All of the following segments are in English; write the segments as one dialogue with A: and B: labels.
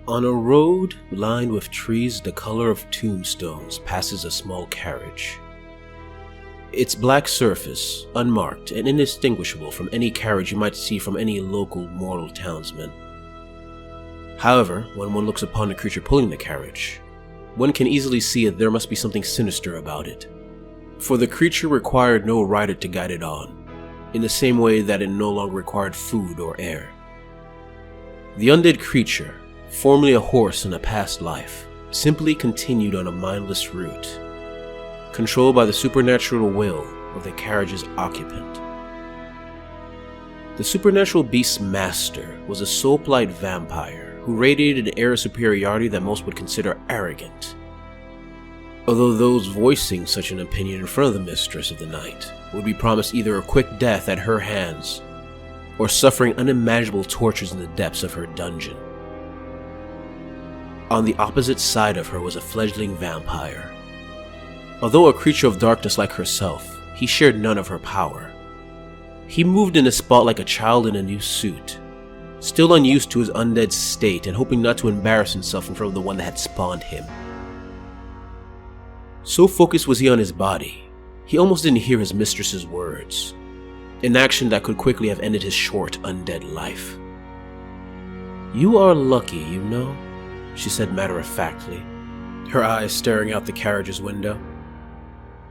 A: On a road lined with trees the color of tombstones passes a small carriage. Its black surface, unmarked and indistinguishable from any carriage you might see from any local mortal townsman. However, when one looks upon the creature pulling the carriage, one can easily see that there must be something sinister about it. For the creature required no rider to guide it on, in the same way that it no longer required food or air. The undead creature, formerly a horse in a past life, simply continued on a mindless route, controlled by the supernatural will of the carriage's occupant. The supernatural beast's master was a soap-light vampire who radiated an air of superiority that most would consider arrogant, although those voicing such an opinion in front of the mistress of the night would be promised either a quick death at her hands or suffering unimaginable tortures in the depths of her dungeon. On the opposite side of her was a fledgling vampire. Although a creature of darkness like herself, he shared none of her power. He moved in a spot like a child in a new suit, still unused to his undead state and hoping not to embarrass himself in front of the one that had spawned him. So focused was he on his body, he almost didn't hear his mistress's words, an action that could quickly have ended his short, undead life. "You are lucky, you know," she said matter-of-factly, her eyes staring out the carriage's window.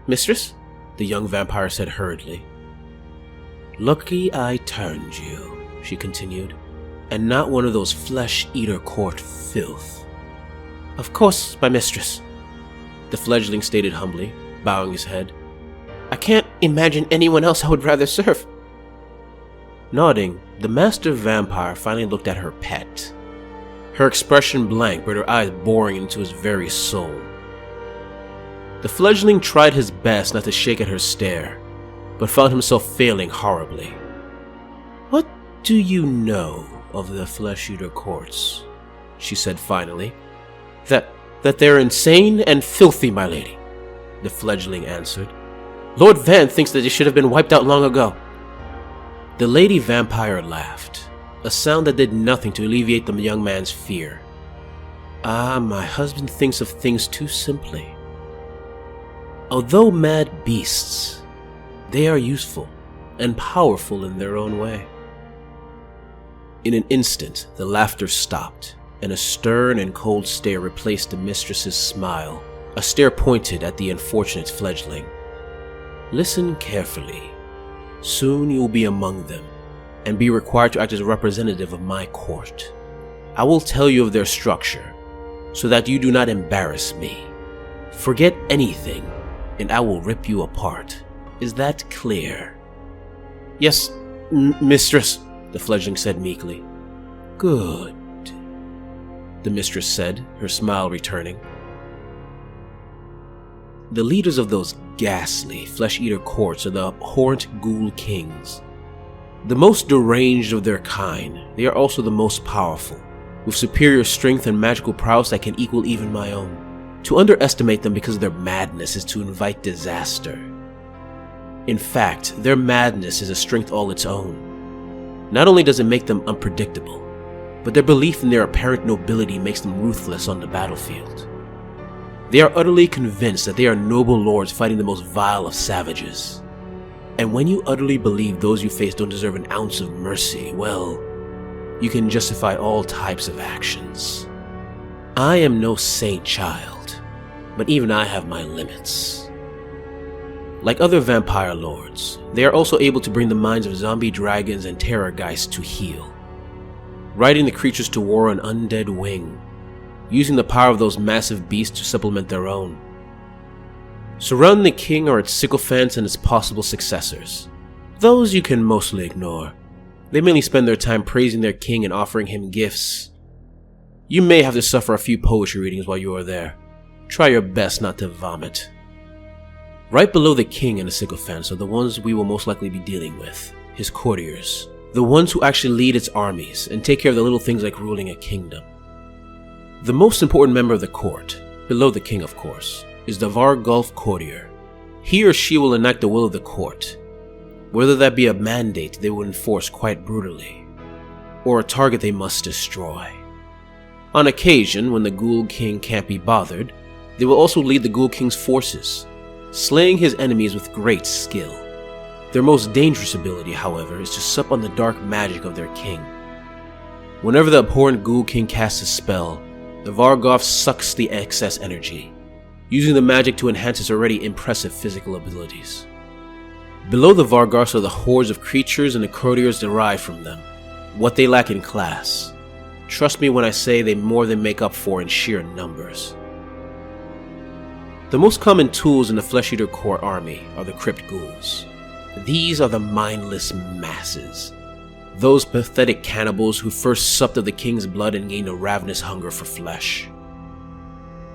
A: "Mistress?" the young vampire said hurriedly. "Lucky I turned you," she continued, "and not one of those flesh-eater court filth." "Of course, my mistress," the fledgling stated humbly, bowing his head. "I can't imagine anyone else I would rather serve." Nodding, the master vampire finally looked at her pet, her expression blank but her eyes boring into his very soul. The fledgling tried his best not to shake at her stare, but found himself failing horribly. "What do you know of the flesh-eater courts?" she said finally. That they're insane and filthy, my lady," the fledgling answered. "Lord Van thinks that they should have been wiped out long ago." The lady vampire laughed, a sound that did nothing to alleviate the young man's fear. "Ah, my husband thinks of things too simply. Although mad beasts, they are useful and powerful in their own way." In an instant, the laughter stopped, and a stern and cold stare replaced the mistress's smile, a stare pointed at the unfortunate fledgling. "Listen carefully. Soon you will be among them, and be required to act as a representative of my court. I will tell you of their structure, so that you do not embarrass me. Forget anything, and I will rip you apart. Is that clear?" "Yes, mistress," the fledgling said meekly. "Good," the mistress said, her smile returning. The leaders of those ghastly flesh-eater courts are the abhorrent ghoul kings. The most deranged of their kind, they are also the most powerful, with superior strength and magical prowess that can equal even my own. To underestimate them because of their madness is to invite disaster. In fact, their madness is a strength all its own. Not only does it make them unpredictable, but their belief in their apparent nobility makes them ruthless on the battlefield. They are utterly convinced that they are noble lords fighting the most vile of savages. And when you utterly believe those you face don't deserve an ounce of mercy, well, you can justify all types of actions. I am no saint child, but even I have my limits. Like other vampire lords, they are also able to bring the minds of zombie dragons and terror geists to heal, riding the creatures to war on undead wing, using the power of those massive beasts to supplement their own. Surrounding the king are its sycophants and its possible successors. Those you can mostly ignore. They mainly spend their time praising their king and offering him gifts. You may have to suffer a few poetry readings while you are there. Try your best not to vomit. Right below the king and the sycophants are the ones we will most likely be dealing with, his courtiers, the ones who actually lead its armies and take care of the little things like ruling a kingdom. The most important member of the court, below the king of course, is the Vargulf courtier. He or she will enact the will of the court, whether that be a mandate they will enforce quite brutally, or a target they must destroy. On occasion, when the Ghoul King can't be bothered, they will also lead the Ghoul King's forces, slaying his enemies with great skill. Their most dangerous ability, however, is to sup on the dark magic of their king. Whenever the abhorrent Ghoul King casts a spell, the Vargoth sucks the excess energy, using the magic to enhance his already impressive physical abilities. Below the Vargoths are the hordes of creatures and the courtiers derived from them, what they lack in class. Trust me when I say they more than make up for in sheer numbers. The most common tools in the Flesh Eater Court army are the Crypt Ghouls. These are the mindless masses. Those pathetic cannibals who first supped of the king's blood and gained a ravenous hunger for flesh.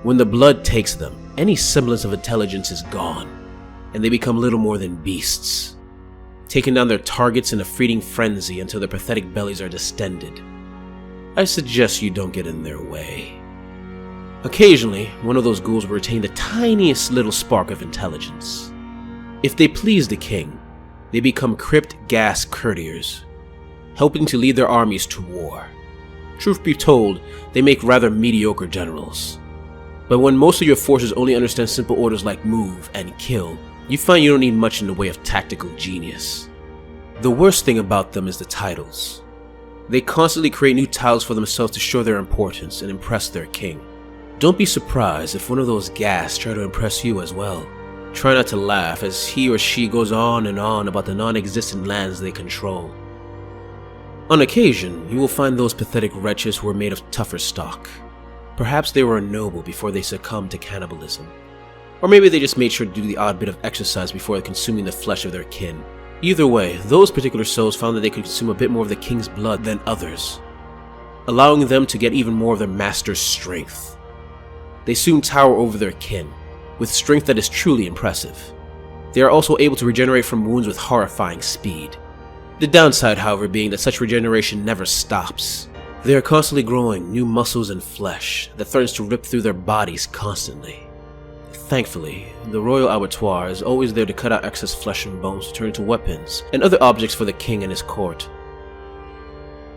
A: When the blood takes them, any semblance of intelligence is gone, and they become little more than beasts, taking down their targets in a fleeting frenzy until their pathetic bellies are distended. I suggest you don't get in their way. Occasionally, one of those ghouls will retain the tiniest little spark of intelligence. If they please the king, they become Crypt Gas Courtiers, helping to lead their armies to war. Truth be told, they make rather mediocre generals. But when most of your forces only understand simple orders like move and kill, you find you don't need much in the way of tactical genius. The worst thing about them is the titles. They constantly create new titles for themselves to show their importance and impress their king. Don't be surprised if one of those gas try to impress you as well. Try not to laugh as he or she goes on and on about the non-existent lands they control. On occasion, you will find those pathetic wretches who are made of tougher stock. Perhaps they were a noble before they succumbed to cannibalism. Or maybe they just made sure to do the odd bit of exercise before consuming the flesh of their kin. Either way, those particular souls found that they could consume a bit more of the king's blood than others, allowing them to get even more of their master's strength. They soon tower over their kin, with strength that is truly impressive. They are also able to regenerate from wounds with horrifying speed. The downside, however, being that such regeneration never stops. They are constantly growing new muscles and flesh that threatens to rip through their bodies constantly. Thankfully, the Royal Abattoir is always there to cut out excess flesh and bones to turn into weapons and other objects for the king and his court.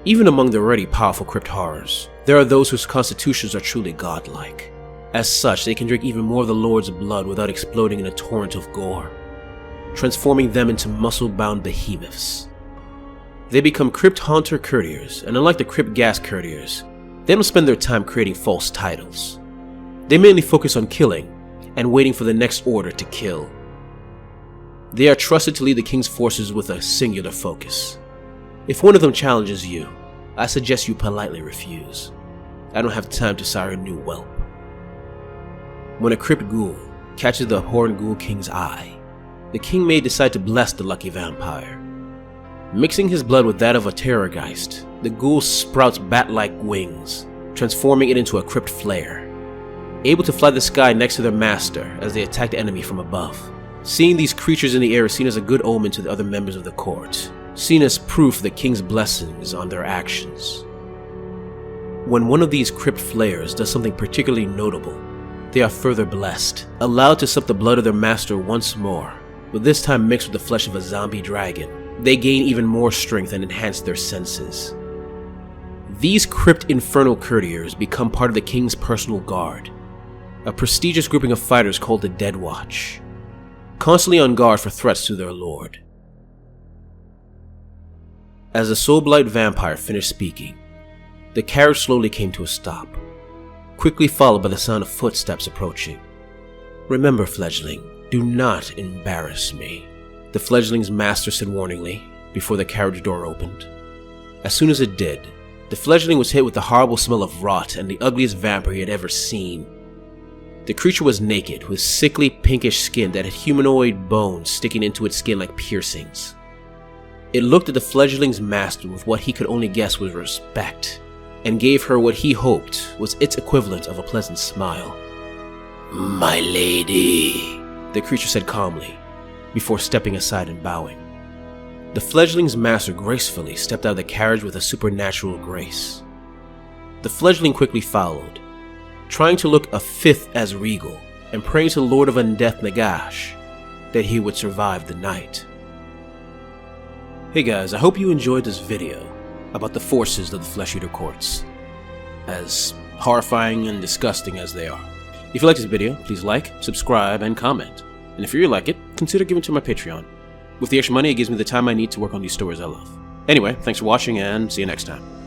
A: Even among the already powerful crypt horrors, there are those whose constitutions are truly godlike. As such, they can drink even more of the Lord's blood without exploding in a torrent of gore, transforming them into muscle-bound behemoths. They become Crypt Haunter Courtiers, and unlike the Crypt Gas Courtiers, they don't spend their time creating false titles. They mainly focus on killing and waiting for the next order to kill. They are trusted to lead the king's forces with a singular focus. If one of them challenges you, I suggest you politely refuse. I don't have time to sire a new whelp. When a Crypt Ghoul catches the abhorrent Ghoul King's eye, the king may decide to bless the lucky vampire. Mixing his blood with that of a Terrorgeist, the ghoul sprouts bat-like wings, transforming it into a Crypt Flare, able to fly the sky next to their master as they attack the enemy from above. Seeing these creatures in the air is seen as a good omen to the other members of the court, seen as proof the king's blessing is on their actions. When one of these Crypt Flares does something particularly notable, they are further blessed, allowed to sup the blood of their master once more, but this time mixed with the flesh of a zombie dragon. They gain even more strength and enhance their senses. These Crypt Infernal Courtiers become part of the king's personal guard, a prestigious grouping of fighters called the Dead Watch, constantly on guard for threats to their lord. As the Soulblight vampire finished speaking, the carriage slowly came to a stop, quickly followed by the sound of footsteps approaching. "Remember, fledgling, do not embarrass me," the fledgling's master said warningly before the carriage door opened. As soon as it did, the fledgling was hit with the horrible smell of rot and the ugliest vampire he had ever seen. The creature was naked, with sickly pinkish skin that had humanoid bones sticking into its skin like piercings. It looked at the fledgling's master with what he could only guess was respect, and gave her what he hoped was its equivalent of a pleasant smile. "My lady," the creature said calmly, before stepping aside and bowing. The fledgling's master gracefully stepped out of the carriage with a supernatural grace. The fledgling quickly followed, trying to look a fifth as regal, and praying to the Lord of Undeath Nagash that he would survive the night. Hey guys, I hope you enjoyed this video about the forces of the Flesh Eater Courts. as horrifying and disgusting as they are. If you like this video, please like, subscribe, and comment. And if you really like it, consider giving to my Patreon. With the extra money, it gives me the time I need to work on these stories I love. Anyway, thanks for watching, and see you next time.